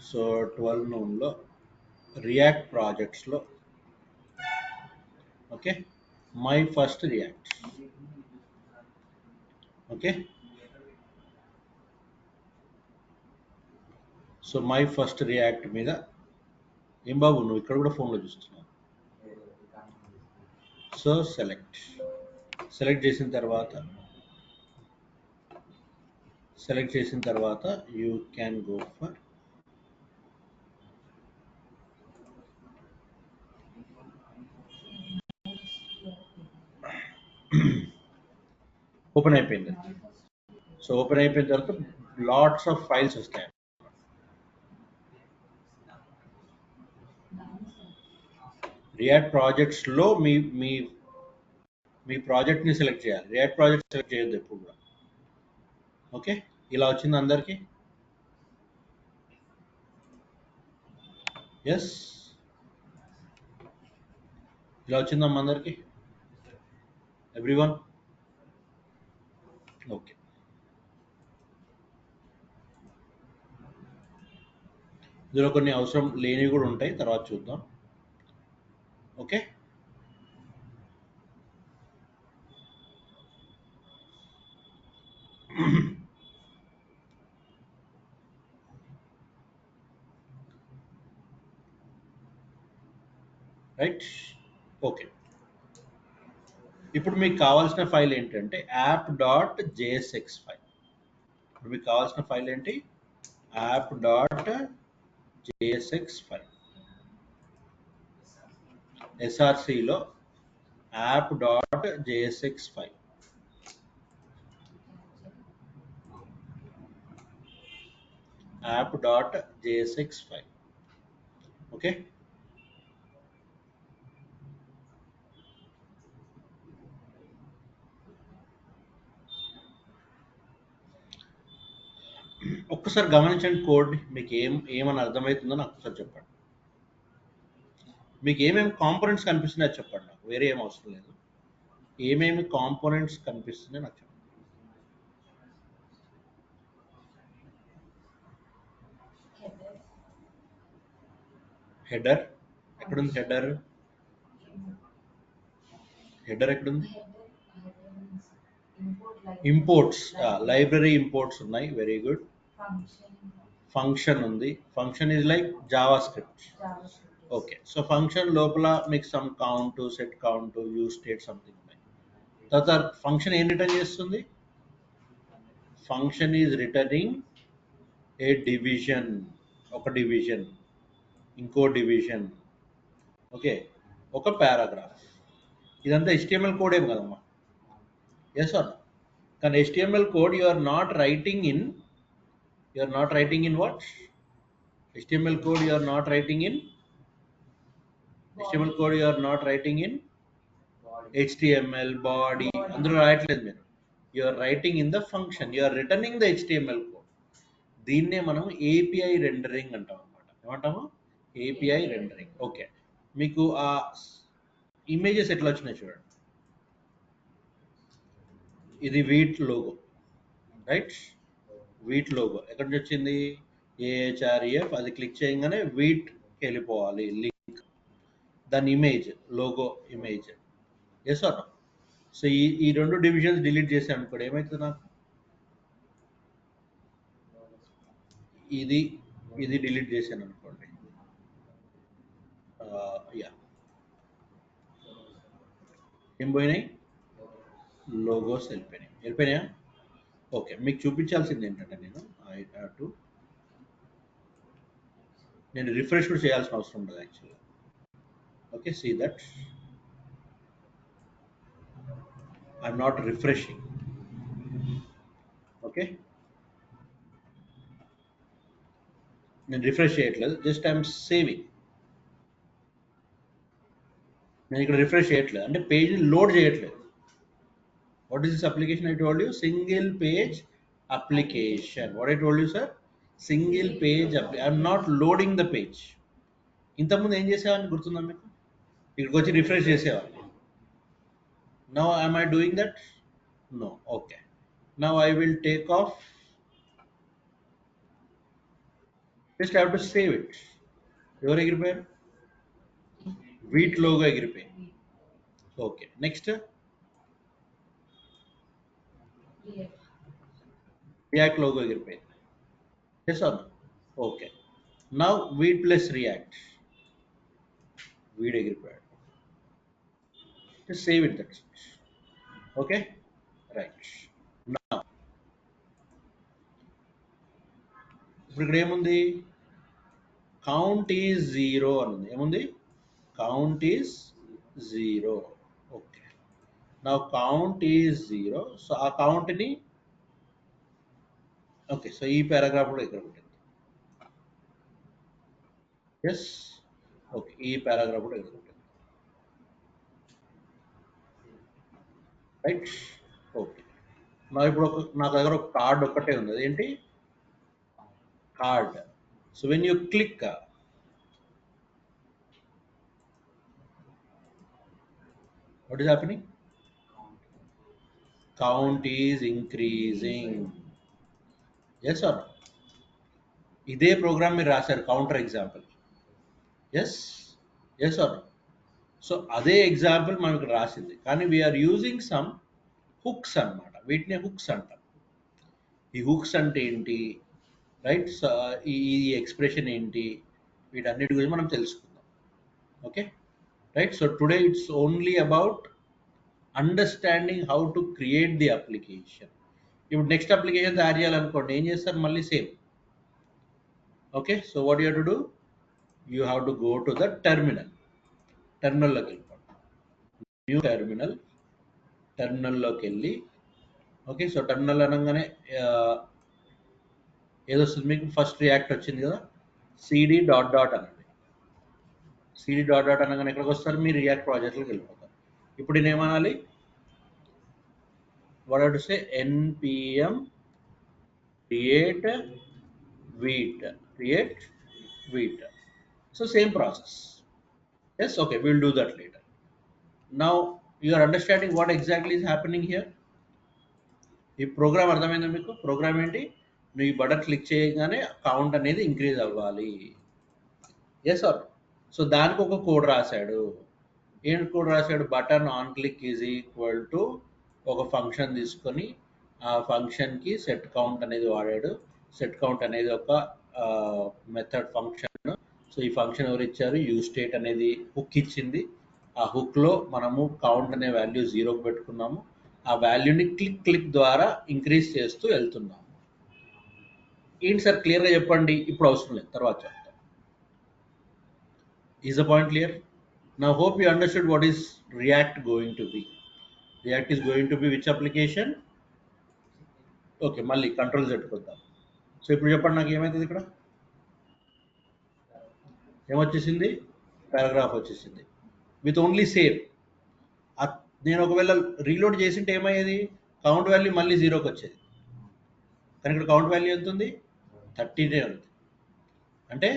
సో 12 noonలో రియాక్ట్ ప్రాజెక్ట్స్లో okay my first react. Okay, so my first react మీద ఏం బాబు నువ్వు ఇక్కడ కూడా ఫోన్లో చూస్తున్నావు. సో సెలెక్ట్ చేసిన తర్వాత you can go for open అయిపోయింది. సో ఓపెన్ అయిపోయిన తర్వాత లాట్స్ ఆఫ్ ఫైల్స్ వస్తాయి. రియాక్ట్ ప్రాజెక్ట్స్ లో మీ మీ మీ ప్రాజెక్ట్ ని సెలెక్ట్ చేయాలి. రియాక్ట్ ప్రాజెక్ట్ సెలెక్ట్ చేయొద్దు ఎప్పుడు కూడా. ఓకే, ఇలా వచ్చింది అందరికి? ఎస్, ఇలా వచ్చిందమ్మా అందరికి? ఎవ్రీవన్? ఓకే, ఇందులో కొన్ని అవసరం లేనివి కూడా ఉంటాయి, తర్వాత చూద్దాం. Okay, right. ఓకే, ఇప్పుడు మీకు కావాల్సిన ఫైల్ ఏంటంటే app.jsx ఫైల్. ఇప్పుడు మీకు కావాల్సిన ఫైల్ ఏంటి? app.jsx file. ఎస్ఆర్సిలో app.jsx file. app.jsx file. Okay, ఒక్కసారి గమనించండి కోడ్. మీకు ఏమని అర్థమవుతుందో నాకు ఒకసారి చెప్పండి. మీకు ఏమేమి కాంపోనెంట్స్ కనిపిస్తున్నాయో చెప్పండి నాకు, వేరే ఏం అవసరం లేదు. ఏమేమి కాంపోనెంట్స్ కనిపిస్తున్నాయో నాకు చెప్పండి. హెడర్ ఎక్కడుంది? హెడర్ ఎక్కడుంది? ఇంపోర్ట్స్, లైబ్రరీ ఇంపోర్ట్స్ ఉన్నాయి. Very good. ఫంక్షన్ ఉంది. Function is like JavaScript. Okay, so function లోపల మీకు some count, set count, use state something ఉన్నాయి. తర్వాత ఫంక్షన్ ఏం రిటర్న్ చేస్తుంది? Function is returning a division, ఒక డివిజన్, ఇంకో డివిజన్, ఓకే, ఒక పారాగ్రాఫ్. ఇదంతా HTML కోడ్ ఏం కదమ్మా? Yes or? కానీ HTML code you are not writing in what? HTML code you are not writing in HTML body, అందులో రాయట్లేదు మీరు. You are writing in the function, you are returning the HTML code. దీన్నే మనం API rendering అంటాం అనమాట. ఏమంటాము? API rendering. Okay, మీకు ఆ ఇమేజెస్ ఎట్లా వచ్చినాయి చూడండి. ఇది wheat logo, right? Wheat logo ఎక్కడి నుంచి వచ్చింది? AHREF. అది క్లిక్ చేయగానే వీట్ వెళ్ళిపోవాలి లింక్, దాని image, logo image. Yes or no? So ఈ రెండు డివిజన్స్ డిలీట్ చేసాను అనుకోండి, ఏమవుతుంది నాకు? ఇది డిలీట్ చేశాను అనుకోండి. యా, ఏం పోయినాయి? లోగోస్ వెళ్ళిపోయినాయా? ఓకే, మీకు చూపించాల్సింది ఏంటంటే నేను రిఫ్రెష్ కూడా చేయాల్సిన అవసరం ఉండదు యాక్చువల్గా. Okay, see that I'm not refreshing. Okay, నేను రిఫ్రెష్ చేయట్లేదు, జస్ట్ ఐఎమ్ సేవింగ్. నేను ఇక్కడ రిఫ్రెష్ చేయట్లేదు అంటే పేజ్ లోడ్ చేయట్లేదు. What is this application I told you? Single page application. What I told you, sir? Single page I'm not loading the page. ఇంతకుముందు ఏం చేసేవాడిని గుర్తుందా మీకు? ఇక్కడికి వచ్చి రిఫ్రెష్ చేసేవాడిని. Now am I doing that? No. Okay, now I will take off. Just have to save it. ఎవరు ఎగిరిపోయారు? వీట్ లోగో ఎగిరిపోయింది. ఓకే, నెక్స్ట్ రియాక్ట్ లోగో ఎగిరిపోయింది. Yes or? Okay, now Vite plus React, Vite ఎగిరిపోయాడు. Just save it, that's it. Okay, right. Now ఇప్పుడు ఇక్కడ ఏముంది? Count is 0 అని ఉంది. ఏముంది? Count is 0. ఓకే, నా కౌంట్ ఈజ్ 0. సో ఆ కౌంట్ని, ఓకే, సో ఈ పారాగ్రాఫ్ కూడా ఇక్కడ ఉంటుంది. ఎస్, ఓకే, ఈ పారాగ్రాఫ్ కూడా ఇక్కడ ఉంటుంది. రైట్. ఓకే. ఇప్పుడు నా దగ్గర ఒక కార్డ్ ఒక్కటే ఉంది. అదేంటి card. So when you click, what is happening? Count is increasing. Yes or? ఇదే ప్రోగ్రామ్ మీరు రాశారు counter example. Yes, yes or? So అదే ఎగ్జాంపుల్ మనం ఇక్కడ రాసింది, కానీ వీఆర్ యూజింగ్ సమ్ హుక్స్ అన్నమాట. వీటిని హుక్స్ అంటాం. ఈ హుక్స్ అంటే ఏంటి, రైట్? సో ఈ ఎక్స్ప్రెషన్ ఏంటి, వీటన్నిటి గురించి మనం తెలుసుకుందాం. Okay, right. So today it's only about understanding how to create the application. ఇప్పుడు నెక్స్ట్ అప్లికేషన్ తయారు చేయాలనుకోండి, ఏం చేస్తారు? మళ్ళీ same. Okay, so what you have to do, you have to go to the terminal. టెర్మినల్లోకి వెళ్ళిపోండి. New terminal. టెర్మినల్లోకి వెళ్ళి, okay, so terminal అనగానే ఏదొస్తుంది మీకు? ఫస్ట్ రియాక్ట్ వచ్చింది కదా, సిడి డాట్ డాట్ అనండి. సిడి డాట్ డాట్ అనగానే ఎక్కడికి వస్తారు? మీ రియాక్ట్ ప్రాజెక్ట్లోకి వెళ్ళిపోతారు. ఇప్పుడు నేను ఏమనాలి? What have to say? npm create wheat. Create wheat. So same process. Yes, okay, we'll do that later. Now you are understanding what exactly is happening here. ఈ program అర్థమైందా మీకు? ప్రోగ్రామ్ ఏంటి? నువ్వు ఈ బటన్ క్లిక్ చేయగానే count అనేది increase అవ్వాలి. Yes or? So దానికి ఒక కోడ్ రాశాడు. ఏం కోడ్ రాశాడు? Button on click is equal to ఒక ఫంక్షన్ తీసుకొని ఆ ఫంక్షన్కి సెట్ కౌంట్ అనేది వాడాడు. సెట్ కౌంట్ అనేది ఒక మెథడ్ ఫంక్షన్. సో ఈ ఫంక్షన్ ఎవరు ఇచ్చారు? యూజ్ స్టేట్ అనేది హుక్ ఇచ్చింది. ఆ హుక్లో మనము కౌంట్ అనే వాల్యూ 0కి పెట్టుకున్నాము. ఆ వాల్యూని క్లిక్ ద్వారా ఇంక్రీజ్ చేస్తూ వెళ్తున్నాము. ఏంటి సార్ క్లియర్గా చెప్పండి? ఇప్పుడు అవసరం లేదు, తర్వాత చెప్తాం. Is the point clear? Now hope you understood what is React going to be. React is going to be which application? Okay, మళ్ళీ కంట్రోల్ Z కొద్దాం. సో ఇప్పుడు చెప్పండి నాకు ఏమవుతుంది? ఇక్కడ ఏమొచ్చేసింది? పారాగ్రాఫ్ వచ్చేసింది విత్ ఓన్లీ సేవ్. నేను ఒకవేళ రీలోడ్ చేసింటే ఏమయ్యేది? కౌంట్ వాల్యూ మళ్ళీ 0కి వచ్చేది. కానీ ఇక్కడ కౌంట్ వాల్యూ ఎంత ఉంది? 30 ఉంది. అంటే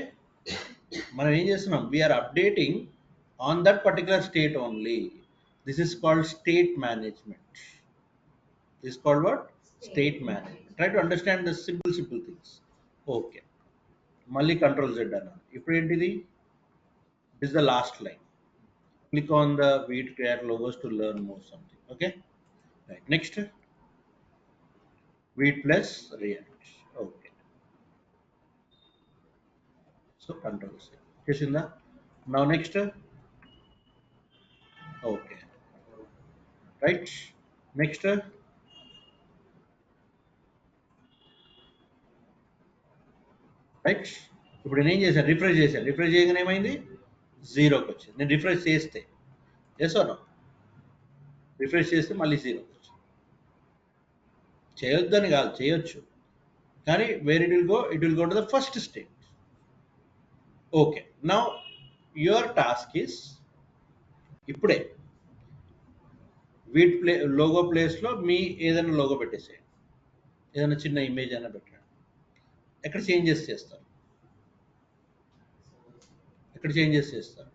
మనం ఏం చేస్తున్నాం? We're updating on that particular state only. This is called state management. This is called what? State management. Try to understand the simple things. Okay, మళ్ళీ కంట్రోల్ Z అన్నాను. ఇప్పుడు ఏంటిది? This is the last line. Click on the wheat create logos to learn more something. Okay, right. Next, wheat plus react. Okay, so control Z చేసిందా? Now next, okay, right. Next, right. ఇప్పుడు నేను ఏం చేశాను? Refresh చేశాను. Refresh చేయగానే ఏమైంది? 0కి వచ్చింది. నేను రిఫ్రెష్ చేస్తే, ఎస్ ఆర్ నో? రిఫ్రెష్ చేస్తే మళ్ళీ 0కి వచ్చింది. చేయొద్దని కాదు, చేయొచ్చు, కానీ where it will go to the first state. Okay, now your task is, ఇప్పుడే వీట్ లోగో ప్లేస్లో మీ ఏదైనా లోగో పెట్టేసేయండి. ఏదైనా చిన్న ఇమేజ్ అయినా పెట్టండి. ఎక్కడ చేంజెస్ చేస్తారు? ఎక్కడ చేంజెస్ చేస్తారు?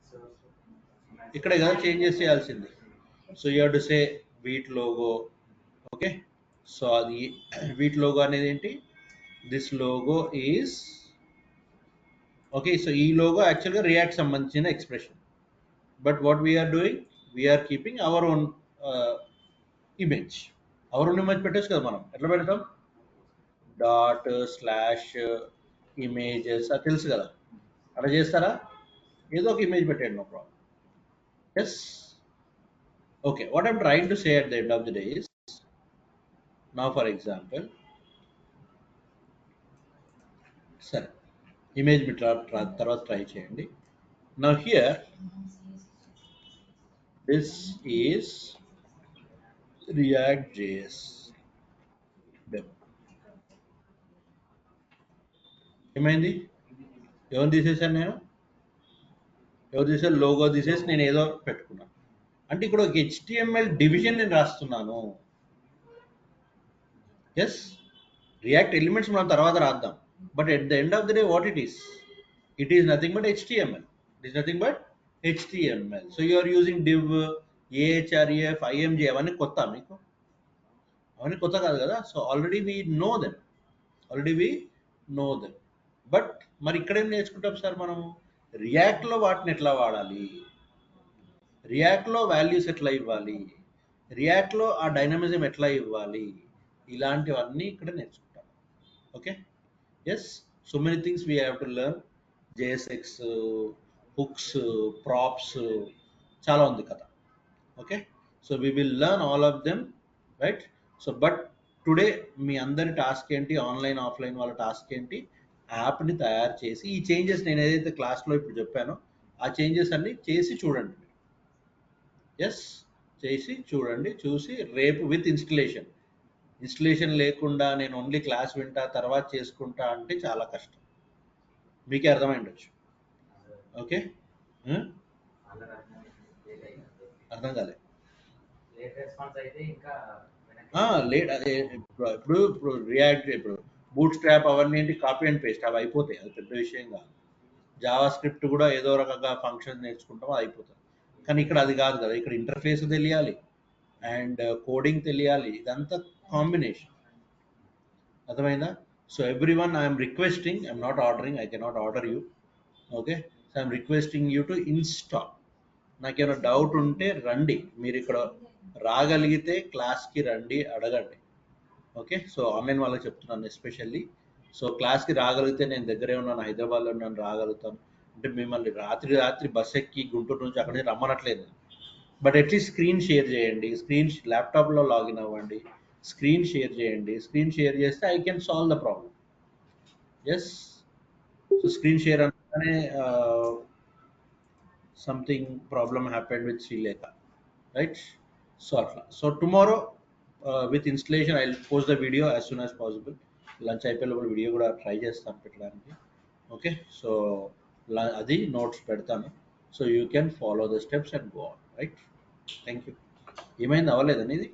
ఇక్కడే కదా చేంజెస్ చేయాల్సింది. So you have to say Vite logo. Okay, so అది వీట్ లోగో అనేది ఏంటి? This logo is okay. So ఈ లోగో యాక్చువల్గా రియాక్ట్ సంబంధించిన expression. But what we're doing, we're keeping our own image. Our own image పెట్టచ్చు కదా మనం. ఎట్లా పెడతాం? డాట్ స్లాష్ ఇమేజెస్, అది తెలుసు కదా. అలా చేస్తారా? ఏదో ఒక ఇమేజ్ పెట్టండి, no problem. Yes, okay, what I'm trying to say at the end of the day is, now for example, sir, image మీ తర్వాత ట్రై చేయండి. Now here, this is React.js demo. ఏమైంది? ఎవరు తీసేసాను నేను? ఎవరు తీసారు? లోగో తీసేసి నేను ఏదో పెట్టుకున్నాను. అంటే ఇక్కడ ఒక HTML డివిజన్ నేను రాస్తున్నాను. ఎస్, రియాక్ట్ ఎలిమెంట్స్ మనం తర్వాత రాద్దాం, but at the end of the day what it is nothing but HTML. It is nothing but HTML. So you are using div, ahref, img అవన్నీ కొత్త మీకు? అవన్నీ కొత్త కాదు కదా. So already we know them. But మరి ఇక్కడేం నేర్చుకుంటాం సార్ మనము? రియాక్ట్లో వాటిని ఎట్లా వాడాలి, రియాక్ట్లో వాల్యూస్ ఎట్లా ఇవ్వాలి, రియాక్ట్లో ఆ డైనమిజం ఎట్లా ఇవ్వాలి, ఇలాంటివన్నీ ఇక్కడ నేర్చుకుంటాం. Okay, yes, so many things we have to learn. JSX, hooks, props, చాలా ఉంది కదా. Okay, so we will learn all of them, right? So but today మీ అందరి టాస్క్ ఏంటి, ఆన్లైన్ ఆఫ్లైన్ వాళ్ళ టాస్క్ ఏంటి, యాప్ని తయారు చేసి ఈ చేంజెస్ నేను ఏదైతే క్లాస్లో ఇప్పుడు చెప్పానో ఆ చేంజెస్ అన్ని చేసి చూడండి. ఎస్, చేసి చూడండి, చూసి రేపు విత్ ఇన్స్టలేషన్ లేకుండా నేను ఓన్లీ క్లాస్ వింటా తర్వాత చేసుకుంటా అంటే చాలా కష్టం. మీకే అర్థమైండొచ్చు. ఓకే, అర్థం కాలే. లేట్ అదే ఇప్పుడు రియాక్ట్, ఇప్పుడు బూట్ స్ట్రాప్ అవన్నీ ఏంటి, కాపీ అండ్ పేస్ట్, అవి అయిపోతాయి, అది పెద్ద విషయం కాదు. జావా స్క్రిప్ట్ కూడా ఏదో రకంగా ఫంక్షన్ నేర్చుకుంటాం, అది అయిపోతుంది. కానీ ఇక్కడ అది కాదు కదా, ఇక్కడ ఇంటర్ఫేస్ తెలియాలి అండ్ కోడింగ్ తెలియాలి, ఇదంతా కాంబినేషన్. అర్థమైందా? So every one I'm requesting, I'm not ordering, I cannot order you. Okay, so I'm requesting you to install. నాకేమైనా డౌట్ ఉంటే రండి, మీరు ఇక్కడ రాగలిగితే క్లాస్కి రండి, అడగండి. ఓకే, సో ఆన్లైన్ వాళ్ళకి చెప్తున్నాను ఎస్పెషల్లీ. సో క్లాస్కి రాగలిగితే నేను దగ్గరే ఉన్నాను, హైదరాబాద్లో ఉన్నాను, రాగలుగుతాను. అంటే మిమ్మల్ని రాత్రి బస్ ఎక్కి గుంటూరు నుంచి అక్కడి నుంచి రమ్మనట్లేదు, బట్ అట్లీస్ట్ స్క్రీన్ షేర్ చేయండి, ల్యాప్టాప్లో లాగిన్ అవ్వండి, స్క్రీన్ షేర్ చేయండి. స్క్రీన్ షేర్ చేస్తే I can solve the problem. Yes, so screen share అనగానే something problem happened with Srilekha, right? So అట్లా. So tomorrow with installation I will post the video as soon as possible. Lunch అయిపోయిన video కూడా try చేస్తాను పెట్టడానికి. Okay, so అది notes పెడతాను, so you can follow the steps and go on, right? Thank you. ఏమైంది, అవ్వలేదని ఇది?